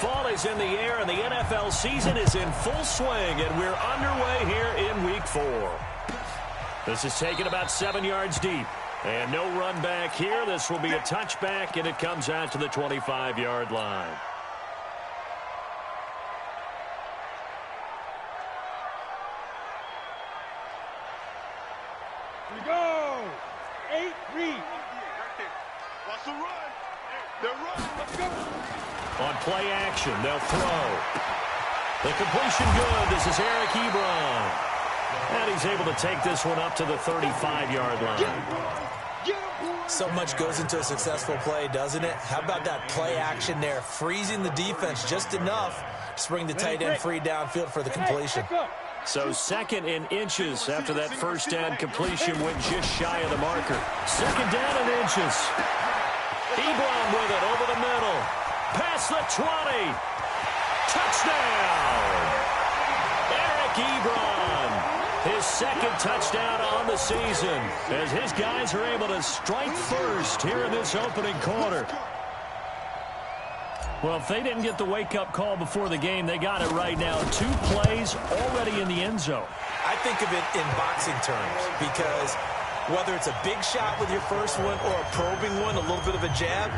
Fall is in the air, and the NFL season is in full swing, and we're underway here in Week 4. This is taken about 7 yards deep, and no run back here. This will be a touchback, and it comes out to the 25-yard line. Here we go. 8 read. Watch the run. They're running. Let's go. On play action, they'll throw. The completion good. This is Eric Ebron. And he's able to take this one up to the 35-yard line. So much goes into a successful play, doesn't it? How about that play action there? Freezing the defense just enough to bring the tight end free downfield for the completion. So 2nd and inches after that first down completion went just shy of the marker. 2nd down and inches. Ebron with it over the middle. Past the 20. Touchdown. Eric Ebron. His 2nd touchdown on the season as his guys are able to strike first here in this opening quarter. Well, if they didn't get the wake-up call before the game, they got it right now. 2 plays already in the end zone. I think of it in boxing terms because whether it's a big shot with your first one or a probing one, a little bit of a jab,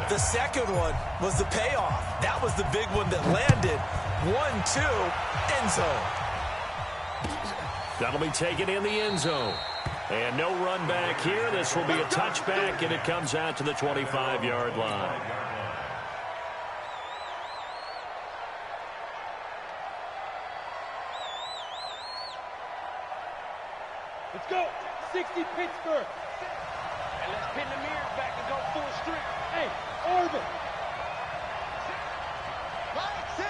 the second one was the payoff. That was the big one that landed. 1-2, end zone. That'll be taken in the end zone. And no run back here. This will be a touchback, and it comes out to the 25-yard line. Let's go. 60 Pittsburgh. And let's pin the mirrors back and go full strength. Hey, Orville. 5, 6.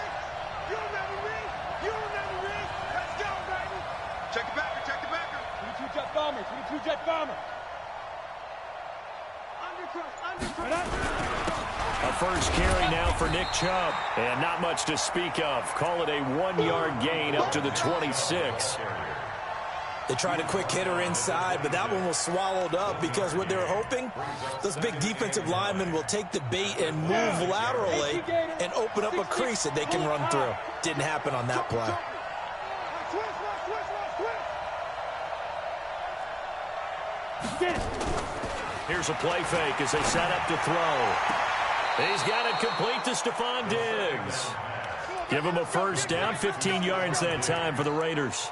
You never read. You never read. Let's go, baby. Check the backer. Check the backer. 22 Jet Bombers. 22 Jet Bombers. A first carry now for Nick Chubb. And not much to speak of. Call it a 1-yard gain up to the 26. They tried a quick hitter inside, but that one was swallowed up because what they're hoping, those big defensive linemen will take the bait and move laterally and open up a crease that they can run through. Didn't happen on that play. Here's a play fake as they set up to throw. He's got it complete to Stephon Diggs. Give him a first down, 15 yards that time for the Raiders.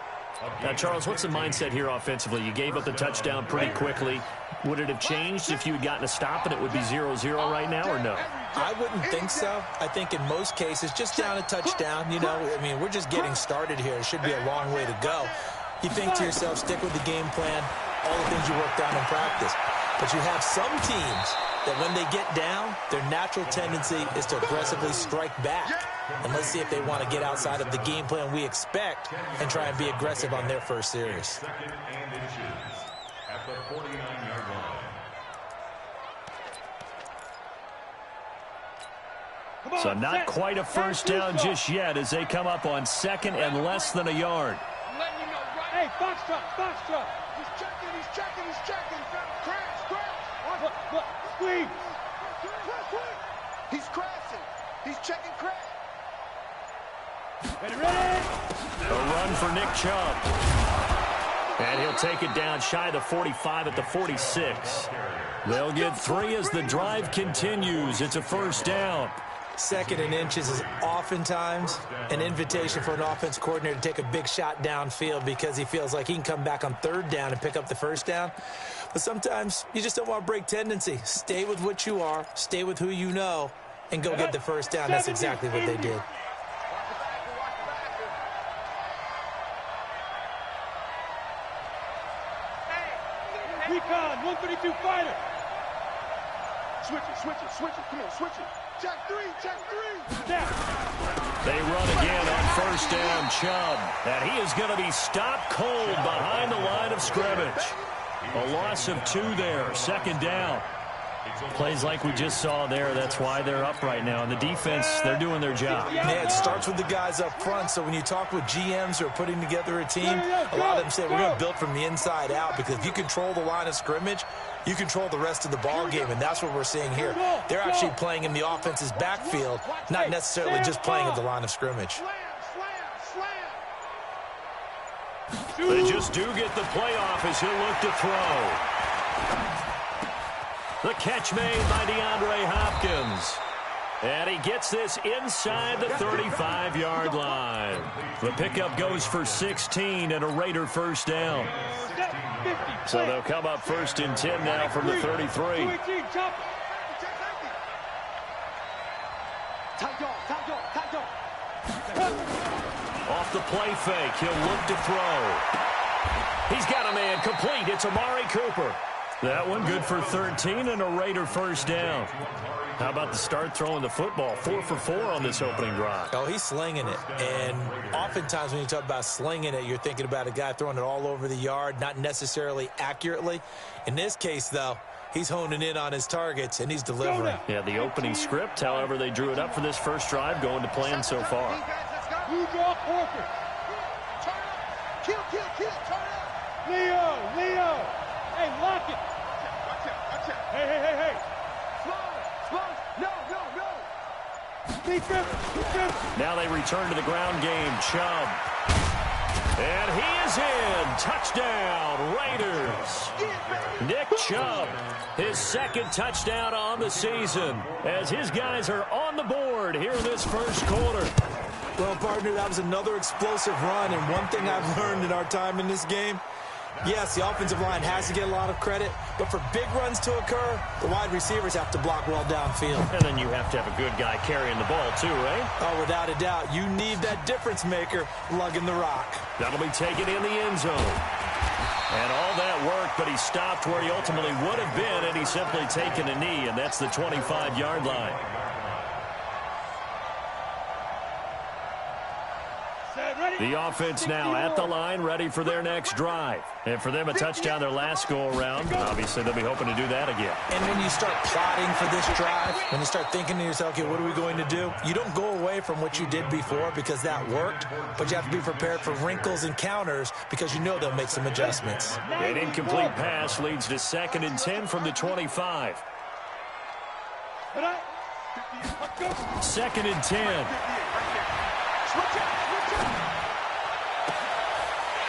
Now, Charles, what's the mindset here offensively? You gave up the touchdown pretty quickly. Would it have changed if you had gotten a stop and it would be 0-0 right now, or no? I wouldn't think so. I think in most cases, just down a touchdown, you know, I mean, we're just getting started here. It should be a long way to go. You think to yourself, stick with the game plan, all the things you worked on in practice. But you have some teams that when they get down, their natural tendency is to aggressively strike back. And let's see if they want to get outside of the game plan we expect and try and be aggressive on their first series. So not quite a first down just yet as they come up on 2nd and less than a yard. Hey, Foxtrot, Foxtrot. He's checking. Crash. Look, squeeze. He's crashing. He's checking crash. Ready. A run for Nick Chubb. And he'll take it down shy of the 45 at the 46. They'll get 3 as the drive continues. It's a first down. 2nd and inches is oftentimes an invitation for an offense coordinator to take a big shot downfield because he feels like he can come back on 3rd down and pick up the first down. But sometimes you just don't want to break tendency. Stay with what you are, stay with who you know, and go get the first down. That's exactly what they did. Recon, 132 fighter. Switch it. Come on, switch it. Check 3. Down. They run again on first down, Chubb. And he is going to be stopped cold behind the line of scrimmage. A loss of 2 there, 2nd down. Plays like we just saw there, that's why they're up right now. And the defense, they're doing their job. Yeah, it starts with the guys up front. So when you talk with GMs who are putting together a team, a lot of them say we're going to build from the inside out, because if you control the line of scrimmage, you control the rest of the ball game, and that's what we're seeing here. They're actually playing in the offense's backfield, not necessarily just playing at the line of scrimmage. They just do get the playoff as he'll look to throw. The catch made by DeAndre Hopkins. And he gets this inside the 35-yard line. The pickup goes for 16 and a Raider first down. So they'll come up 1st and 10 now from the 33. Off the play fake, he'll look to throw. He's got a man complete. It's Amari Cooper. That one good for 13 and a Raider first down. How about the start throwing the football? 4 for 4 on this opening drive. Oh, he's slinging it. And oftentimes when you talk about slinging it, you're thinking about a guy throwing it all over the yard, not necessarily accurately. In this case, though, he's honing in on his targets, and he's delivering. Yeah, the opening script, however, they drew it up for this first drive, going to plan so far. You draw Porter. Kill, turn up. Leo. Hey, lock it. Watch out. Hey. Slow. No. Defense. Now they return to the ground game. Chubb. And he is in. Touchdown, Raiders. Nick Chubb, his second touchdown on the season, as his guys are on the board here in this first quarter. Well, partner, that was another explosive run, and one thing I've learned in our time in this game, yes, the offensive line has to get a lot of credit, but for big runs to occur, the wide receivers have to block well downfield. And then you have to have a good guy carrying the ball too, right? Oh, without a doubt. You need that difference maker lugging the rock. That'll be taken in the end zone. And all that work, but he stopped where he ultimately would have been, and he's simply taken a knee, and that's the 25-yard line. The offense now at the line, ready for their next drive. And for them, a touchdown their last go-around. Obviously, they'll be hoping to do that again. And when you start plotting for this drive, when you start thinking to yourself, okay, what are we going to do? You don't go away from what you did before because that worked, but you have to be prepared for wrinkles and counters because you know they'll make some adjustments. An incomplete pass leads to 2nd and 10 from the 25. 2nd and 10.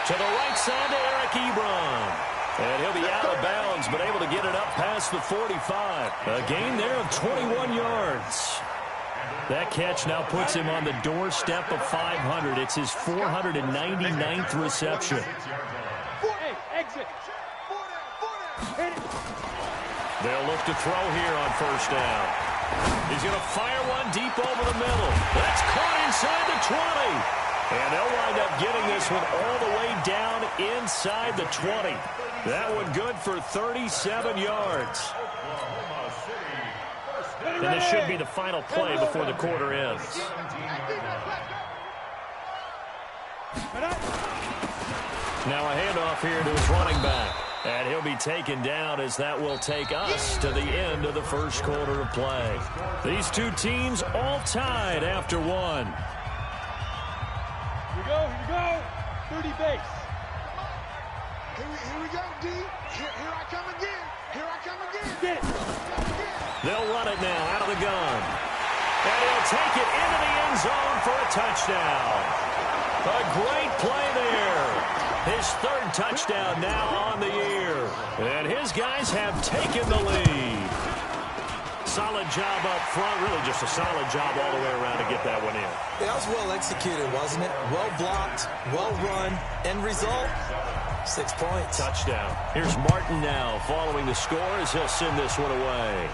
To the right side to Eric Ebron. And he'll be out of bounds, but able to get it up past the 45. A gain there of 21 yards. That catch now puts him on the doorstep of 500. It's his 499th reception. Hey, exit. They'll look to throw here on first down. He's going to fire one deep over the middle. That's caught inside the 20. And they'll wind up getting this one all the way down inside the 20. That one good for 37 yards. And this should be the final play before the quarter ends. Now a handoff here to his running back. And he'll be taken down as that will take us to the end of the first quarter of play. These two teams all tied after one. Here you go. 30 base. Here we go, D. Here I come again. Get it. They'll run it now out of the gun. And he'll take it into the end zone for a touchdown. A great play there. His 3rd touchdown now on the year. And his guys have taken the lead. Solid job up front. Really just a solid job all the way around to get that one in. That was well executed, wasn't it? Well blocked, well run. End result, 6 points. Touchdown. Here's Martin now following the score as he'll send this one away.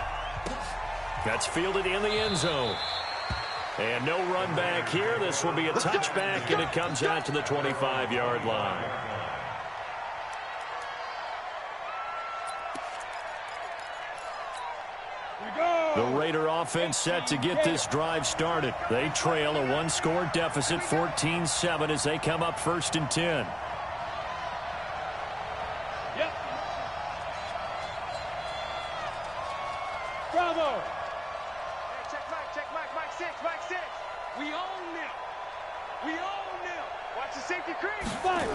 That's fielded in the end zone. And no run back here. This will be a touchback, and it comes out to the 25-yard line. The Raider offense set to get this drive started. They trail a one-score deficit, 14-7, as they come up 1st and 10. Yep. We own them. We own them. Watch the safety crease. Five.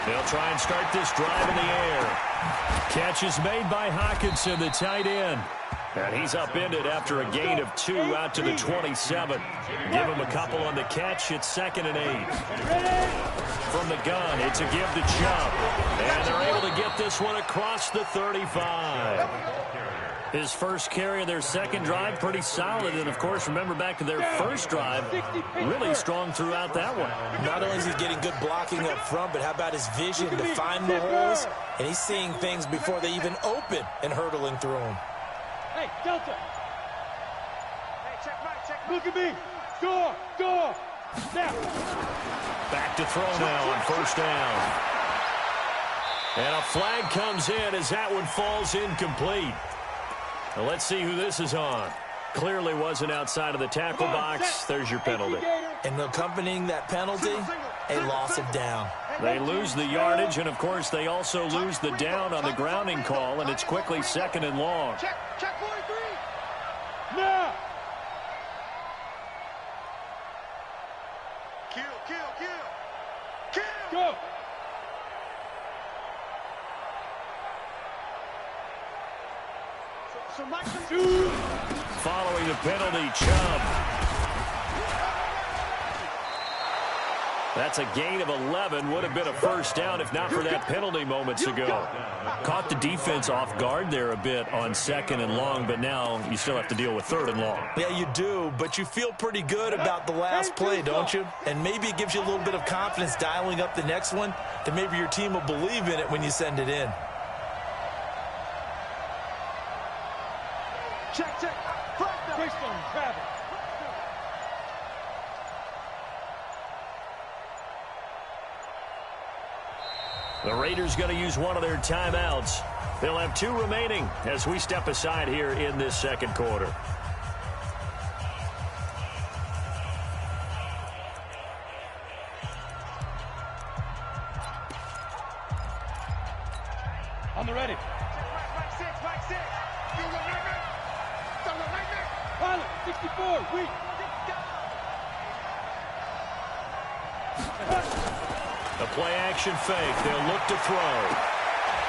They'll try and start this drive in the air. Catch is made by Hockenson, the tight end. And he's upended after a gain of 2 out to the 27. Give him a couple on the catch. It's 2nd and 8. From the gun, it's a give to Chubb. And they're able to get this one across the 35. His first carry of their second drive, pretty solid. And, of course, remember back to their first drive, really strong throughout that one. Not only is he getting good blocking up front, but how about his vision to find the holes? And he's seeing things before they even open and hurdling through them. Hey, Delta. Hey, check back. Look at me. Door. Now. Back to throw now on first down. And a flag comes in as that one falls incomplete. Now let's see who this is on. Clearly wasn't outside of the tackle box. There's your penalty. And accompanying that penalty, a loss of down. They lose the yardage, and, of course, they also lose the down on the grounding call, and it's quickly 2nd and long. Check 43. Now. Kill. Go. So Mike, Following the penalty, Chubb. That's a gain of 11. Would have been a first down if not for that penalty moments ago. Caught the defense off guard there a bit on 2nd and long, but now you still have to deal with 3rd and long. Yeah, you do, but you feel pretty good about the last play, don't you? And maybe it gives you a little bit of confidence dialing up the next one, and maybe your team will believe in it when you send it in. check. Greystone, Travis. The Raiders going to use one of their timeouts. They'll have 2 remaining as we step aside here in this second quarter. On the ready. Mike 6. You look right there. Don't look right there. Pilot, 64, weak. The play action fake. They'll look to throw.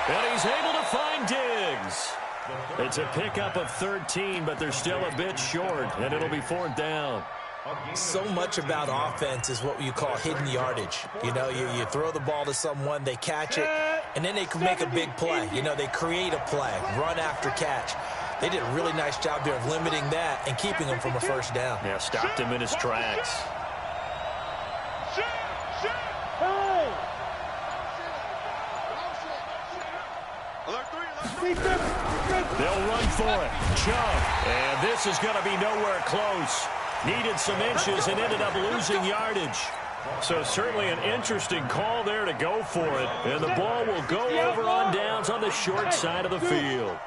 And he's able to find Diggs. It's a pickup of 13, but they're still a bit short, and it'll be 4th down. So much about offense is what you call hidden yardage. You know, you throw the ball to someone, they catch it, and then they can make a big play. You know, they create a play, run after catch. They did a really nice job there of limiting that and keeping him from a first down. Yeah, stopped him in his tracks. Hey. Alert 3. They'll run for it. Chubb. And this is going to be nowhere close. Needed some inches and ended up losing yardage. So certainly an interesting call there to go for it. And the ball will go over on downs on the short side of the field.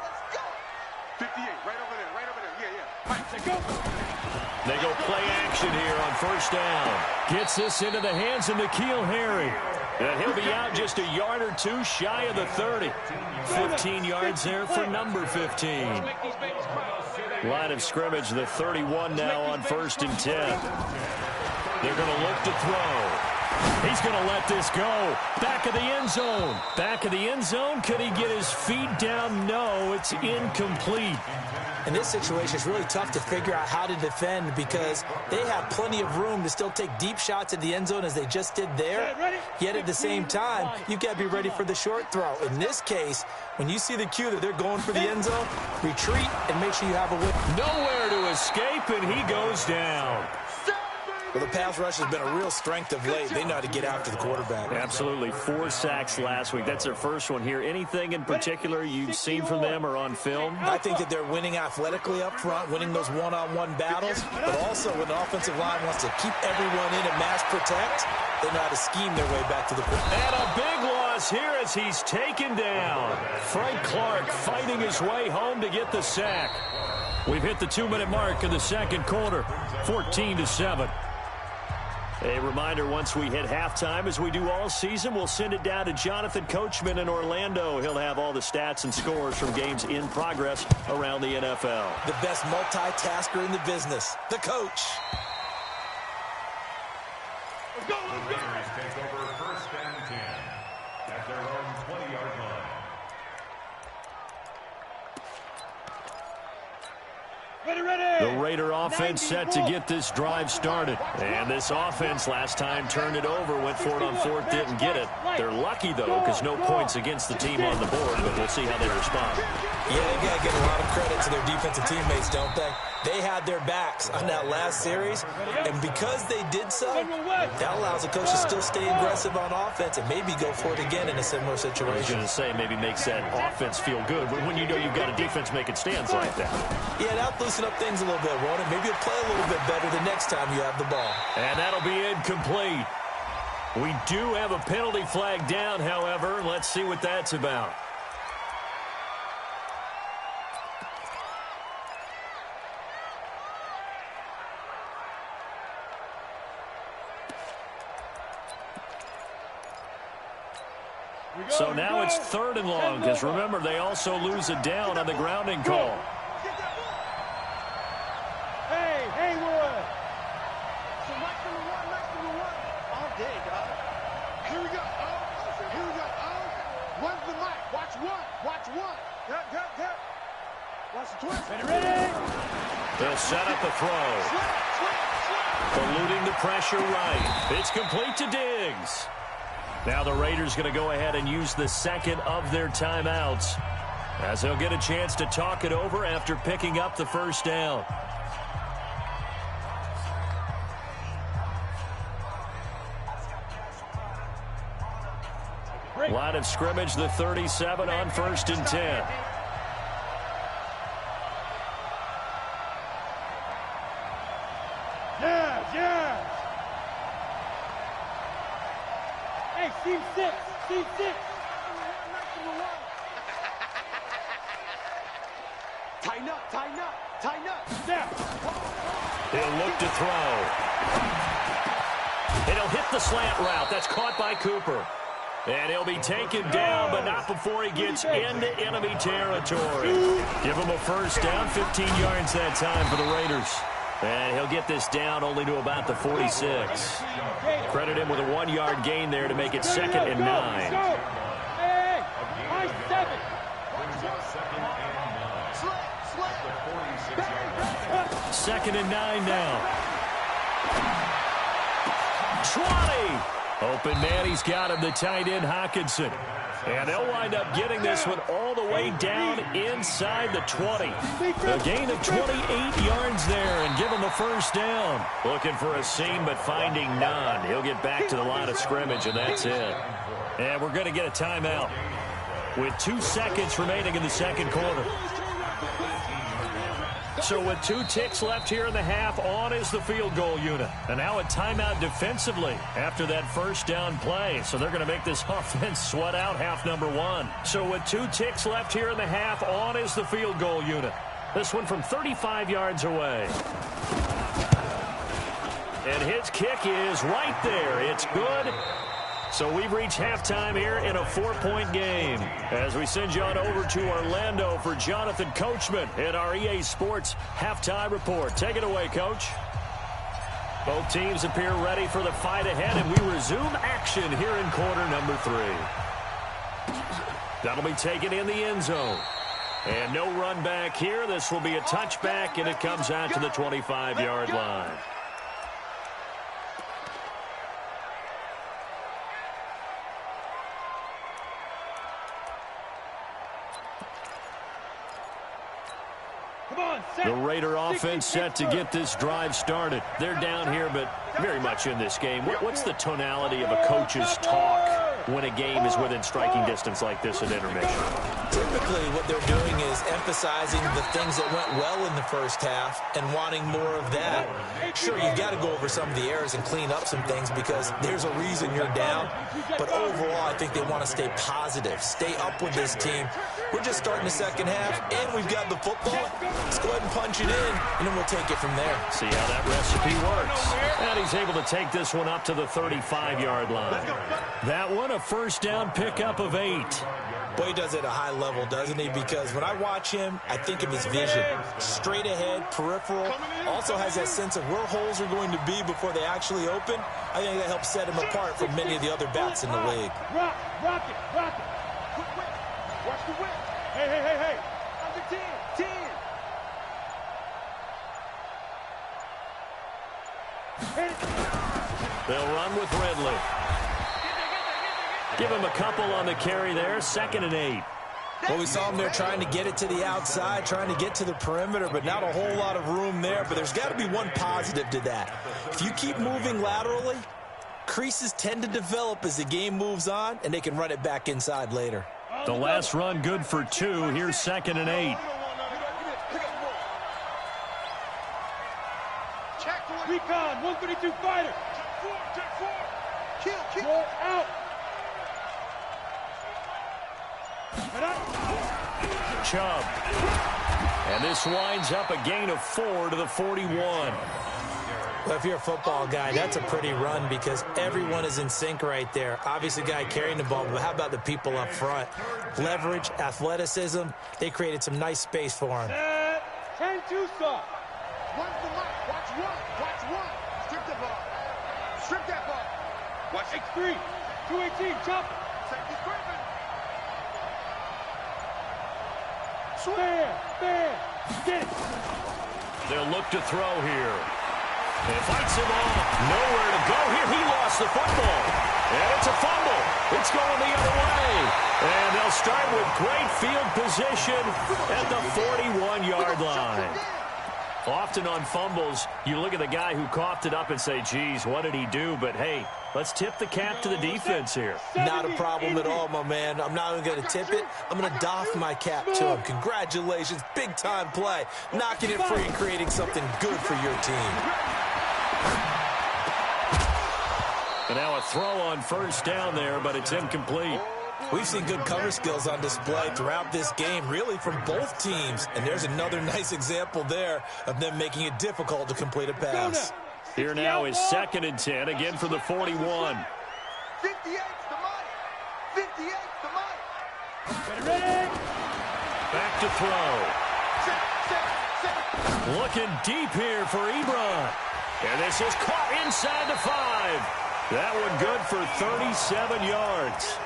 58, right over there. Yeah. They go play action here on first down. Gets this into the hands of N'Keal Harry. And he'll be out just a yard or 2 shy of the 30. 15 yards there for number 15. Line of scrimmage, the 31 now on 1st and 10. They're going to look to throw. He's going to let this go. Back of the end zone. Back of the end zone. Could he get his feet down? No, it's incomplete. In this situation, it's really tough to figure out how to defend because they have plenty of room to still take deep shots at the end zone as they just did there. Yet at the same time, you've got to be ready for the short throw. In this case, when you see the cue that they're going for the end zone, retreat and make sure you have a win. Nowhere to escape, and he goes down. Well, the pass rush has been a real strength of late. They know how to get after the quarterback. Absolutely. 4 sacks last week. That's their first one here. Anything in particular you've seen from them or on film? I think that they're winning athletically up front, winning those one-on-one battles, but also when the offensive line wants to keep everyone in and mass protect, they know how to scheme their way back to the quarterback. And a big loss here as he's taken down. Frank Clark fighting his way home to get the sack. We've hit the 2-minute mark in the second quarter, 14-7. A reminder, once we hit halftime, as we do all season, we'll send it down to Jonathan Coachman in Orlando. He'll have all the stats and scores from games in progress around the NFL. The best multitasker in the business, the coach. Let's go, let's go. Raiders take over first and 10 at their own 20-yard line. The Raider offense set to get this drive started. And this offense last time turned it over, went for it on fourth, didn't get it. They're lucky, though, because no points against the team on the board, but we'll see how they respond. Yeah, they got to give a lot of credit to their defensive teammates, don't they? They had their backs on that last series, and because they did so, that allows the coach to still stay aggressive on offense and maybe go for it again in a similar situation. I was going to say, maybe makes that offense feel good, but when you know you've got a defense making stands like that. Yeah, that'll loosen up things a little bit, won't it? Maybe you'll play a little bit better the next time you have the ball. And that'll be incomplete. We do have a penalty flag down, however. Let's see what that's about. So now it's 3rd and long, because remember, they also lose a down on the grounding call. Hey, Haywood! So right from the one. All day, dog. Here we go. Here we go. One's the mic. Watch one. Tap. Watch the twist. Ready? They'll set up the throw. Eluding the pressure right. It's complete to Diggs. Now the Raiders going to go ahead and use the second of their timeouts, as they'll get a chance to talk it over after picking up the first down. Line of scrimmage, the 37 on 1st and 10. Yeah. Hey, C6. Tighten up. Snap. He'll look to throw. And he'll hit the slant route. That's caught by Cooper. And he'll be taken down, but not before he gets into enemy territory. Give him a first down, 15 yards that time for the Raiders. And he'll get this down only to about the 46. Credit him with a 1-yard gain there to make it 2nd and 9. Hey, high 7. 2nd and 9 now. 20. Open man, he's got him, the tight end, Hockenson. And they'll wind up getting this one all the way down inside the 20. A gain of 28 yards there and give him a first down. Looking for a seam, but finding none. He'll get back to the line of scrimmage, and that's it. And we're going to get a timeout with 2 seconds remaining in the second quarter. So with 2 ticks left here in the half, on is the field goal unit. And now a timeout defensively after that first down play. So they're going to make this offense sweat out half number 1. So with 2 ticks left here in the half, on is the field goal unit. This one from 35 yards away. And his kick is right there. It's good. So we've reached halftime here in a 4-point game. As we send you on over to Orlando for Jonathan Coachman in our EA Sports Halftime Report. Take it away, Coach. Both teams appear ready for the fight ahead, and we resume action here in quarter number 3. That'll be taken in the end zone. And no run back here. This will be a touchback, and it comes out to the 25-yard line. The Raider offense set to get this drive started. They're down here, but very much in this game. What's the tonality of a coach's talk when a game is within striking distance like this at intermission? Typically, what they're doing is emphasizing the things that went well in the first half and wanting more of that. Sure, you've got to go over some of the errors and clean up some things because there's a reason you're down. But overall, I think they want to stay positive, stay up with this team. We're just starting the second half, and we've got the football. Let's go ahead and punch it in, and then we'll take it from there. See how that recipe works. And he's able to take this one up to the 35-yard line. That one, a first down pickup of 8. Boy, he does it at a high level, doesn't he? Because when I watch him, I think of his vision. Straight ahead, peripheral, also has that sense of where holes are going to be before they actually open. I think that helps set him apart from many of the other bats in the league. Rock it. Quick whip. Watch the whip. Hey. Under 10. Hit it. They'll run with Ridley. Give him a couple on the carry there. 2nd and 8. Well, we saw him there trying to get it to the outside, trying to get to the perimeter, but not a whole lot of room there. But there's got to be one positive to that. If you keep moving laterally, creases tend to develop as the game moves on, and they can run it back inside later. The last run good for 2. Here's 2nd and 8. Recon, 132 fighter. Kill. Roll out. Chubb. And this winds up a gain of 4 to the 41. Well, if you're a football guy, that's a pretty run because everyone is in sync right there. Obviously, the guy carrying the ball, but how about the people up front? Leverage, athleticism, they created some nice space for him. 10-2 soft. One's the mic. Watch one. Strip the ball. Strip that ball. Watch X3. 218. Chop. Safety scraping. Fair. Get it. They'll look to throw here. And fights him off. Nowhere to go here. He lost the football. And it's a fumble. It's going the other way. And they'll start with great field position at the 41-yard line. Often on fumbles, you look at the guy who coughed it up and say, geez, what did he do? But, hey, let's tip the cap to the defense here. Not a problem at all, my man. I'm not even going to tip it. I'm going to doff my cap to him. Congratulations. Big-time play. Knocking it free and creating something good for your team. And now a throw on 1st down there, but it's incomplete. We've seen good cover skills on display throughout this game, really from both teams. And there's another nice example there of them making it difficult to complete a pass. Here now is 2nd and 10, again for the 41. 58's the mic. 58's the mic. Ready? Back to throw. Looking deep here for Ebron. And this is caught inside the 5. That one good for 37 yards.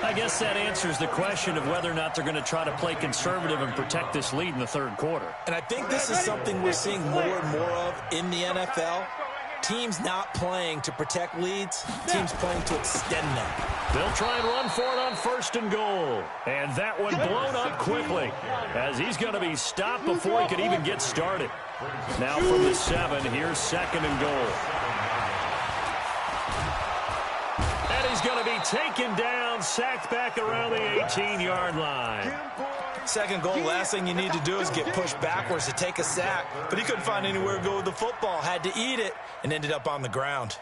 I guess that answers the question of whether or not they're going to try to play conservative and protect this lead in the 3rd quarter. And I think this is something we're seeing more and more of in the NFL. Teams not playing to protect leads, teams playing to extend them. They'll try and run for it on 1st and goal. And that one blown up quickly as he's going to be stopped before he could even get started. Now from the 7, here's 2nd and goal. And he's going to be taken down, sacked back around the 18-yard line. 2nd goal, last thing you need to do is get pushed backwards to take a sack. But he couldn't find anywhere to go with the football, had to eat it, and ended up on the ground.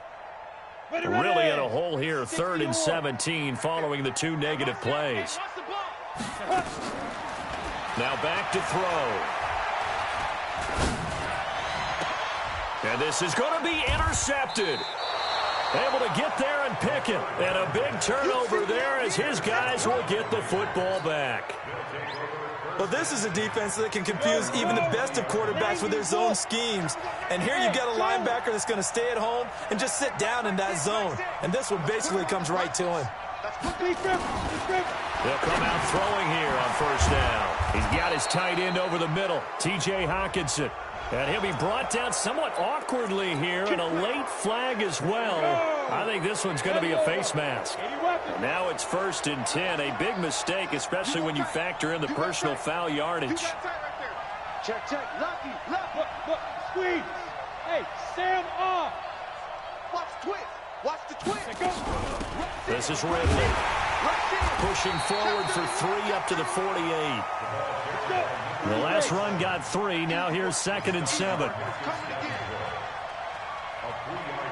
Really in a hole here, 3rd and 17 following the 2 negative plays. Now back to throw. And this is going to be intercepted. Able to get there and pick it. And a big turnover there as his guys will get the football back. Well, this is a defense that can confuse even the best of quarterbacks with their zone schemes. And here you've got a linebacker that's going to stay at home and just sit down in that zone. And this one basically comes right to him. They'll come out throwing here on 1st down. He's got his tight end over the middle, T.J. Hockenson. And he'll be brought down somewhat awkwardly here, and a late flag as well. I think this one's going to be a face mask. Now it's 1st and 10, a big mistake, especially when you factor in the personal foul yardage. Check. Lucky. Look. Squeeze. Hey, Sam off. Watch the twist. This is Ridley. Pushing forward for 3 up to the 48. The last run got 3. Now here's 2nd and 7. A 3-yard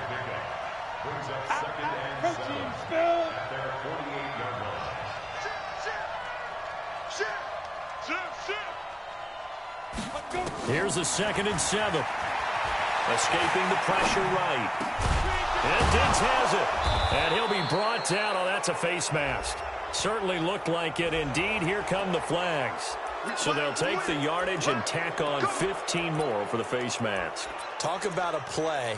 pickup brings up 2nd and 7 at their 48-yard line. Here's a 2nd and 7. Escaping the pressure right. And Diggs has it. And he'll be brought down. Oh, that's a face mask. Certainly looked like it. Indeed, here come the flags. So they'll take the yardage and tack on 15 more for the face mask. Talk about a play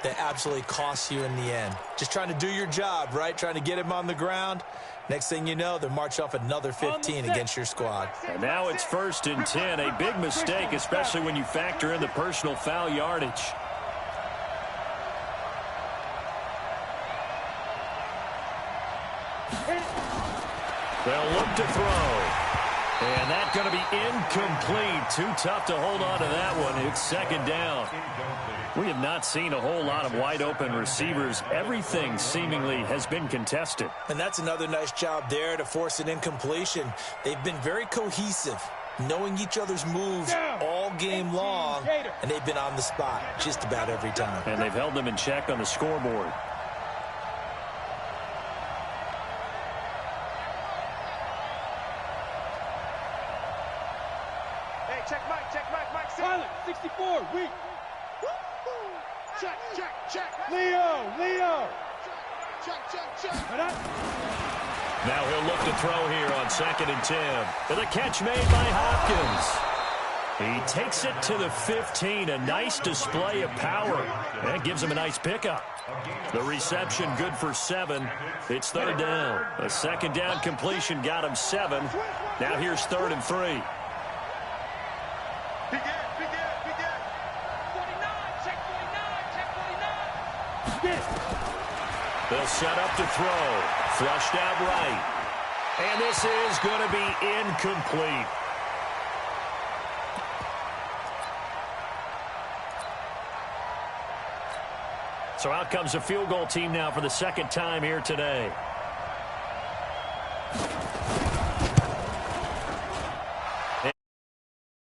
that absolutely costs you in the end. Just trying to do your job, right? Trying to get him on the ground. Next thing you know, they're marching off another 15 against your squad. And now it's 1st and 10. A big mistake, especially when you factor in the personal foul yardage. They'll look to throw. And that's going to be incomplete. Too tough to hold on to that one. It's 2nd down. We have not seen a whole lot of wide-open receivers. Everything seemingly has been contested. And that's another nice job there to force an incompletion. They've been very cohesive, knowing each other's moves all game long, and they've been on the spot just about every time. And they've held them in check on the scoreboard. Check Mike, silent, 64, weak. Check. Leo. Check. Now he'll look to throw here on 2nd and 10. And the catch made by Hopkins. He takes it to the 15. A nice display of power. That gives him a nice pickup. The reception good for 7. It's 3rd down. A 2nd down completion got him 7. Now here's 3rd and 3. They'll set up to throw. Flushed out right. And this is going to be incomplete. So out comes a field goal team now for the 2nd time here today.